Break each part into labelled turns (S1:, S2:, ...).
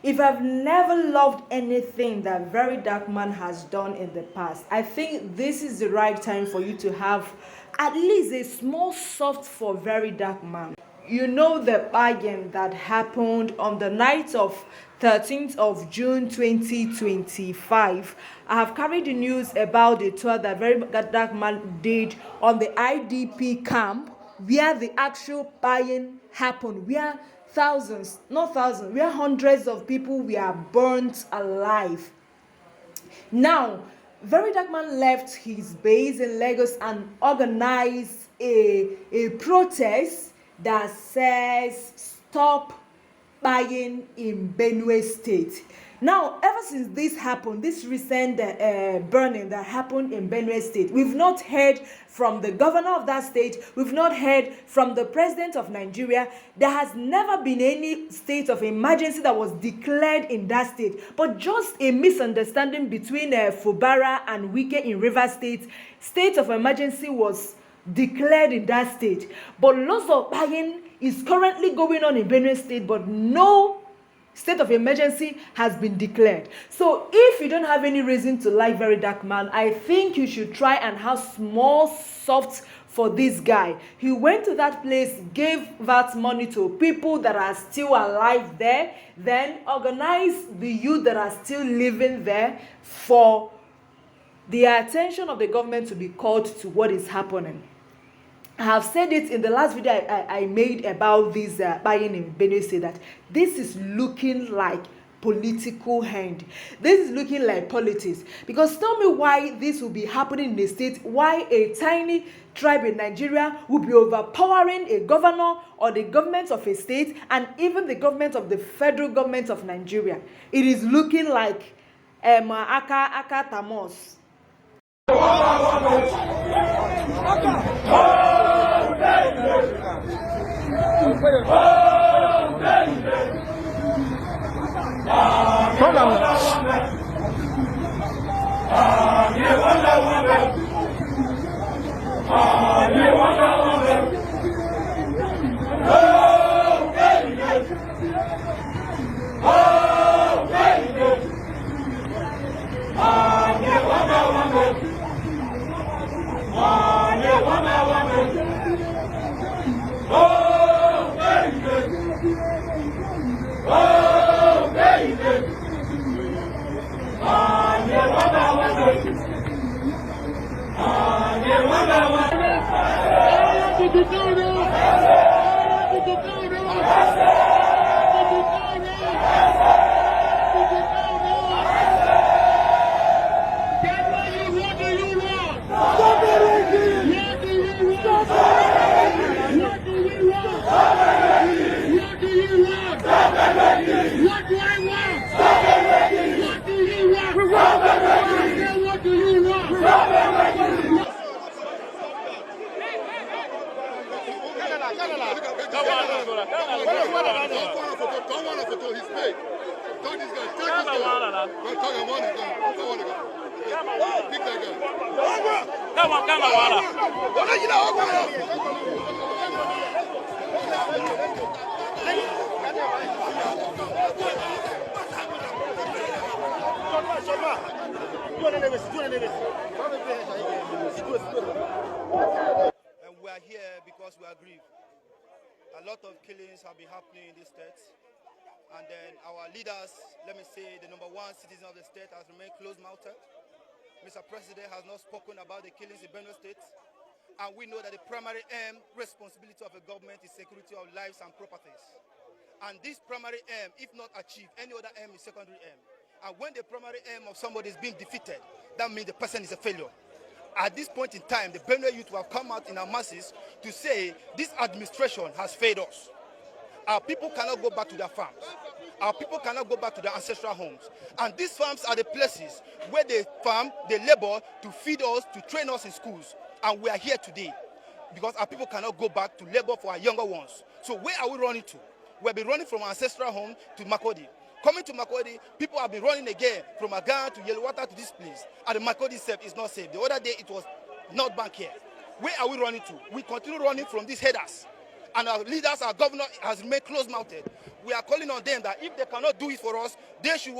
S1: If I've never loved anything that Very Dark Man has done in the past, I think this is the right time for you to have at least a small soft for Very Dark Man. You know the bargain that happened on the night of 13th of June 2025. I have carried the news about the tour that Very Dark Man did on the IDP camp where the actual buying happened, where thousands, not thousands, where hundreds of people were burnt alive. Now, Very Dark Man left his base in Lagos and organized a protest that says stop buying in Benue State. Now, ever since this happened, this recent burning that happened in Benue State, we've not heard from the governor of that state, we've not heard from the president of Nigeria. There has never been any state of emergency that was declared in that state, but just a misunderstanding between Fubara and Wike in Rivers State. State of emergency was declared in that state, but lots of buying is currently going on in Benue State, but no state of emergency has been declared. So if you don't have any reason to like Very Dark Man, I think you should try and have small soft for this guy. He went to that place, gave that money to people that are still alive there, then organized the youth that are still living there for the attention of the government to be called to what is happening. I have said it in the last video I made about this buying in Benue State, that this is looking like political hand. This is looking like politics. Because tell me why this will be happening in the state, why a tiny tribe in Nigeria will be overpowering a governor or the government of a state and even the government of the federal government of Nigeria. It is looking like Aka Tamos.
S2: And we are here because we are grieved. A lot of killings have been happening in this state. And then our leaders, let me say, the number one citizen of the state has remained closed-mouthed. Mr. President has not spoken about the killings in Benue State. And we know that the primary aim, responsibility of a government is security of lives and properties. And this primary aim, if not achieved, any other aim is secondary aim. And when the primary aim of somebody is being defeated, that means the person is a failure. At this point in time, the Benue youth have come out in our masses to say this administration has failed us. Our people cannot go back to their farms. Our people cannot go back to their ancestral homes. And these farms are the places where they farm, they labor to feed us, to train us in schools. And we are here today because our people cannot go back to labor for our younger ones. So where are we running to? We'll be running from our ancestral home to Makodi. Coming to Makodi, people have been running again from Agan to Yellowwater to this place. And the Makodi itself is not safe. The other day it was not back here. Where are we running to? We continue running from these headers. and our leaders, our governor has remained close-mouthed. We are calling on them that if they cannot do it for us, they should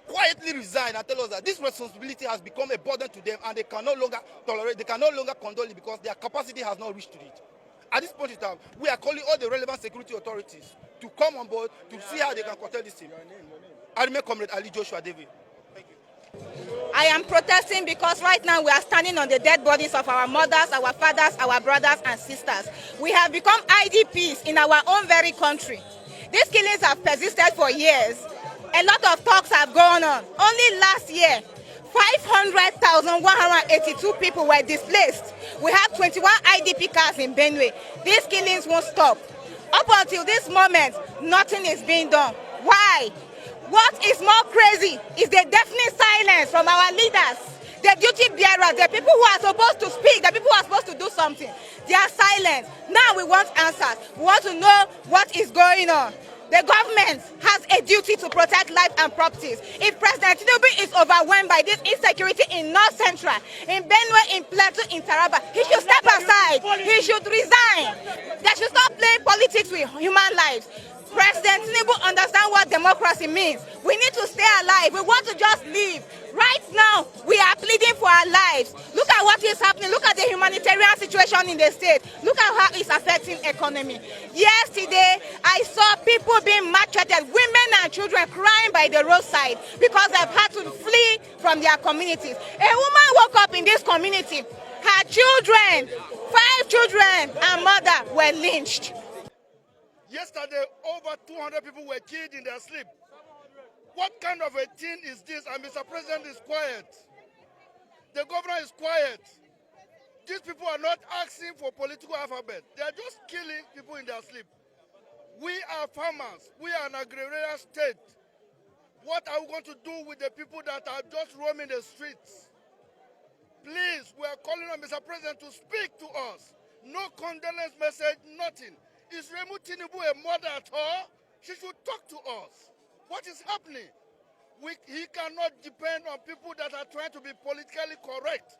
S2: quietly resign and tell us that this responsibility has become a burden to them and they can no longer tolerate, they can no longer condole it because their capacity has not reached to it. At this point in time, we are calling all the relevant security authorities to come on board to see how they can curtail this thing. I remain Comrade Ali Joshua David. Thank you.
S3: I am protesting because right now we are standing on the dead bodies of our mothers, our fathers, our brothers and sisters. We have become IDPs in our own very country. These killings have persisted for years. A lot of talks have gone on. Only last year, 500,182 people were displaced. We have 21 IDP camps in Benue. These killings won't stop. Up until this moment, nothing is being done. Why? What is more crazy is the deafening silence from our leaders, the duty bearers, the people who are supposed to speak, the people who are supposed to do something. They are silent. Now we want answers. We want to know what is going on. The government has a duty to protect life and properties. If President Tinubu is overwhelmed by this insecurity in North Central, in Benue, in Plateau, in Taraba, he should step aside. He should resign. They should stop playing politics with human lives. President Tinubu understands what democracy means. We need to stay alive. We want to just live. Right now, we are pleading for our lives. Look at what is happening. Look at the humanitarian situation in the state. Look at how it's affecting economy. Yesterday, I saw people being maltreated, women and children crying by the roadside because they've had to flee from their communities. A woman woke up in this community. Her children, 5 children and mother were lynched.
S2: Yesterday, over 200 people were killed in their sleep. What kind of a thing is this? And Mr. President is quiet. The governor is quiet. These people are not asking for political alphabet. They are just killing people in their sleep. We are farmers. We are an agrarian state. What are we going to do with the people that are just roaming the streets? Please, we are calling on Mr. President to speak to us. No condolence message, nothing. Is Remu Tinubu a mother at all? She should talk to us. What is happening? He cannot depend on people that are trying to be politically correct.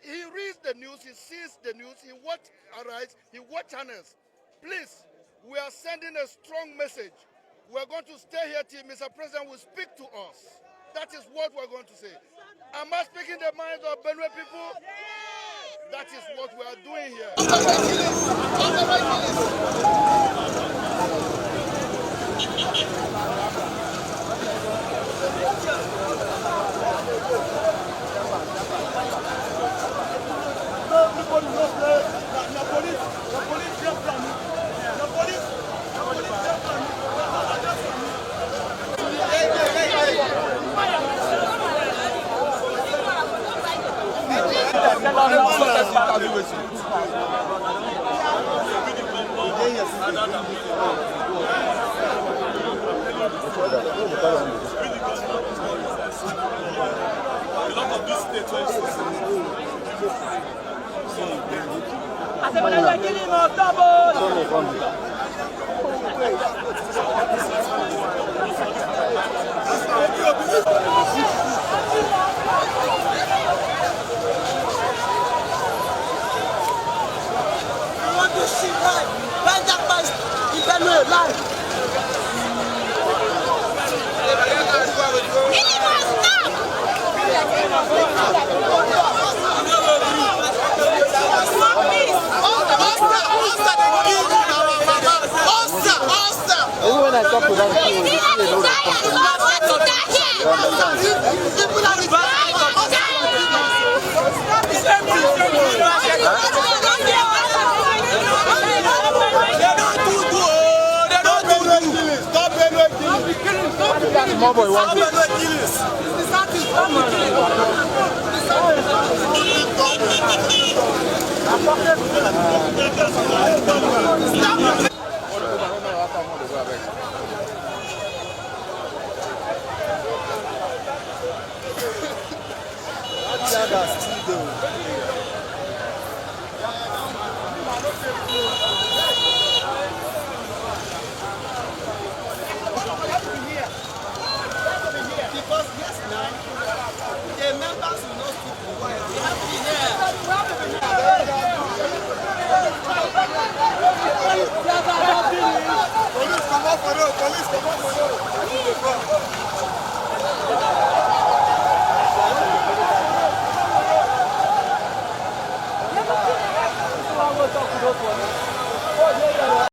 S2: He reads the news, he sees the news, he watch Arise, he watch channels. Please, we are sending a strong message. We are going to stay here till Mr. President will speak to us. That is what we are going to say. Am I speaking the minds of Benue people? That is what we are doing here.
S4: When I talk to them, they see a lot of small boy wants
S5: because yes, now the members will not speak for a while. They have been here.
S4: talk to those ones.